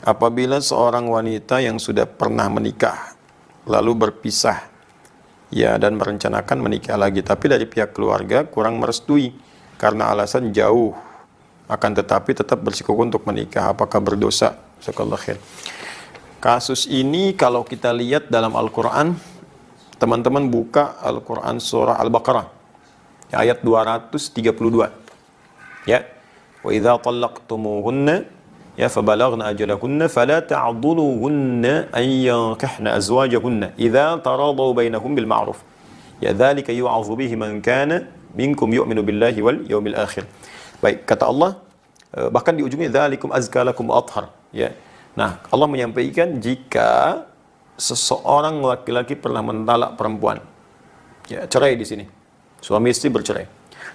apabila seorang wanita yang sudah pernah menikah lalu berpisah ya dan merencanakan menikah lagi, tapi dari pihak keluarga kurang merestui karena alasan jauh, akan tetapi tetap bersikukuh untuk menikah, apakah berdosa? Jazakallahu khair. Kasus ini kalau kita lihat dalam Al-Quran, teman-teman buka Al-Quran surah Al-Baqarah ayat 232 ya, wa idza talaqtumuhunna ya fabalaghna ajalahunna fala ta'dhuluhunna an yankihna azwajahunna idza taradaw bainahum bil ma'ruf ya dzalika yu'adhu bihi man kana minkum yu'minu billahi wal yawmil akhir. Baik, kata Allah bahkan di ujungnya dzalikum azka lakum athhar ya. Nah, Allah menyampaikan jika seseorang laki-laki pernah mentalak perempuan ya, cerai di sini, suami istri bercerai.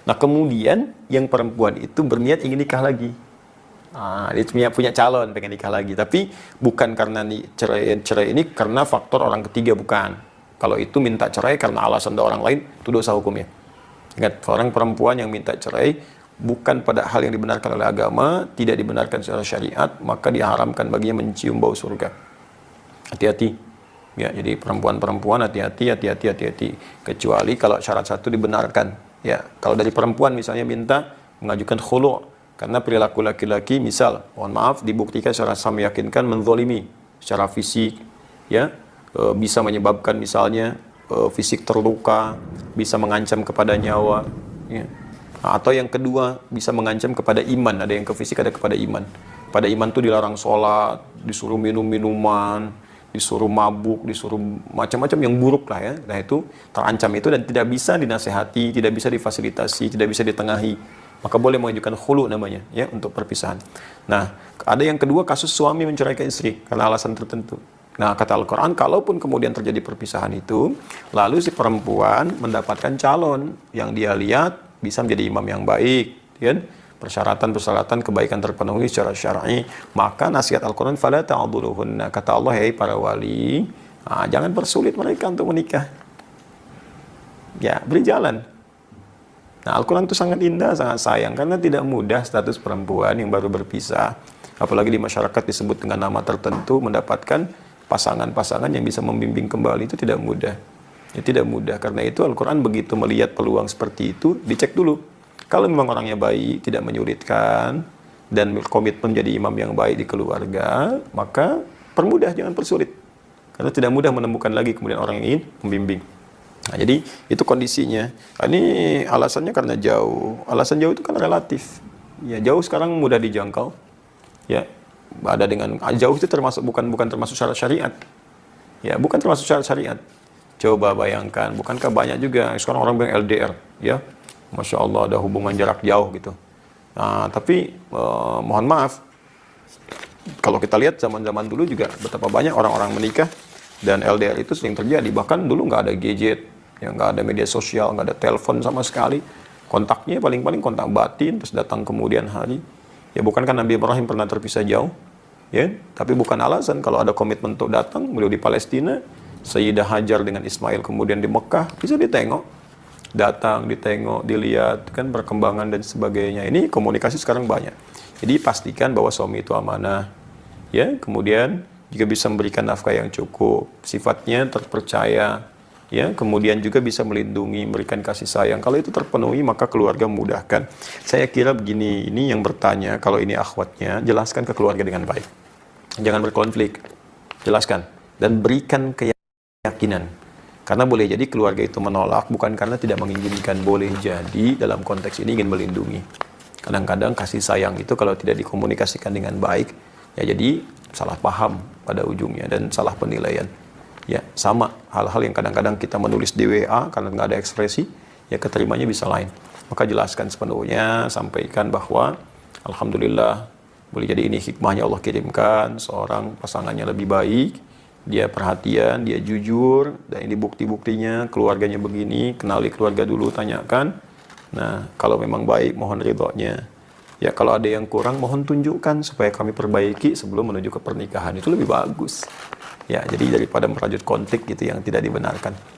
Nah, kemudian yang perempuan itu berniat ingin nikah lagi. Nah, dia punya calon pengen nikah lagi, tapi bukan karena cerai ini karena faktor orang ketiga, bukan. Kalau itu minta cerai karena alasan dari orang lain, itu dosa hukumnya. Ingat, orang perempuan yang minta cerai bukan pada hal yang dibenarkan oleh agama, tidak dibenarkan secara syariat, maka diharamkan baginya mencium bau surga. Hati-hati. Ya, jadi perempuan-perempuan hati-hati. Kecuali kalau syarat satu dibenarkan. Ya, kalau dari perempuan misalnya minta mengajukan khulu' karena perilaku laki-laki, misal, mohon maaf, dibuktikan secara meyakinkan menzolimi secara fisik, ya, bisa menyebabkan misalnya fisik terluka, bisa mengancam kepada nyawa, ya. Atau yang kedua, bisa mengancam kepada iman. Ada yang ke fisik, ada kepada iman. Pada iman itu dilarang sholat, disuruh minum minuman, disuruh mabuk, disuruh macam-macam yang buruk lah ya. Nah itu terancam itu dan tidak bisa dinasehati, tidak bisa difasilitasi, tidak bisa ditengahi. Maka boleh mengajukan khulu namanya ya untuk perpisahan. Nah, ada yang kedua kasus suami menceraikan istri karena alasan tertentu. Nah, kata Al-Quran, kalaupun kemudian terjadi perpisahan itu, lalu si perempuan mendapatkan calon yang dia lihat bisa menjadi imam yang baik, ya, persyaratan-persyaratan kebaikan terpenuhi secara syar'i, maka nasihat Al-Quran, fala ta'dhuluhunna, kata Allah, hei para wali, jangan persulit mereka untuk menikah. Ya, beri jalan. Nah, Al-Quran itu sangat indah, sangat sayang, karena tidak mudah status perempuan yang baru berpisah, apalagi di masyarakat disebut dengan nama tertentu, mendapatkan pasangan-pasangan yang bisa membimbing kembali, itu tidak mudah. Ya, tidak mudah. Karena itu Al-Quran begitu melihat peluang seperti itu, dicek dulu. Kalau memang orangnya baik, tidak menyulitkan, dan komitmen menjadi imam yang baik di keluarga, maka permudah, jangan persulit. Karena tidak mudah menemukan lagi kemudian orang yang ingin membimbing. Nah, jadi itu kondisinya. Ini alasannya karena jauh. Alasan jauh itu kan relatif. Ya, jauh sekarang mudah dijangkau. Ya, ada dengan jauh itu termasuk bukan termasuk syarat syariat. Ya, bukan termasuk syarat syariat. Coba bayangkan, bukankah banyak juga sekarang orang bilang LDR, ya, masya Allah ada hubungan jarak jauh gitu. Nah, tapi mohon maaf, kalau kita lihat zaman-zaman dulu juga betapa banyak orang-orang menikah dan LDR itu sering terjadi. Bahkan dulu nggak ada gadget, ya, nggak ada media sosial, nggak ada telepon sama sekali. Kontaknya paling-paling kontak batin, terus datang kemudian hari. Ya, bukankah Nabi Ibrahim pernah terpisah jauh? Ya, tapi bukan alasan kalau ada komitmen untuk datang, beliau di Palestina. Sayyidah Hajar dengan Ismail kemudian di Mekah, bisa ditengok, datang, ditengok, dilihat, kan perkembangan dan sebagainya. Ini komunikasi sekarang banyak. Jadi pastikan bahwa suami itu amanah, ya, kemudian juga bisa memberikan nafkah yang cukup, sifatnya terpercaya, ya, kemudian juga bisa melindungi, memberikan kasih sayang. Kalau itu terpenuhi, maka keluarga memudahkan. Saya kira begini, ini yang bertanya, kalau ini akhwatnya, jelaskan ke keluarga dengan baik. Jangan berkonflik, jelaskan, dan berikan keyakinan. Karena boleh jadi keluarga itu menolak bukan karena tidak menginginkan, boleh jadi dalam konteks ini ingin melindungi. Kadang-kadang kasih sayang itu kalau tidak dikomunikasikan dengan baik, ya jadi salah paham pada ujungnya dan salah penilaian. Ya, sama hal-hal yang kadang-kadang kita menulis di WA karena nggak ada ekspresi, ya keterimanya bisa lain. Maka jelaskan sepenuhnya, sampaikan bahwa alhamdulillah boleh jadi ini hikmahnya Allah kirimkan seorang pasangannya lebih baik. Dia perhatian, dia jujur, dan ini bukti-buktinya, keluarganya begini, kenali keluarga dulu, tanyakan. Nah, kalau memang baik, mohon ridhonya. Ya, kalau ada yang kurang, mohon tunjukkan supaya kami perbaiki sebelum menuju ke pernikahan. Itu lebih bagus. Ya, jadi daripada merajut konflik gitu yang tidak dibenarkan.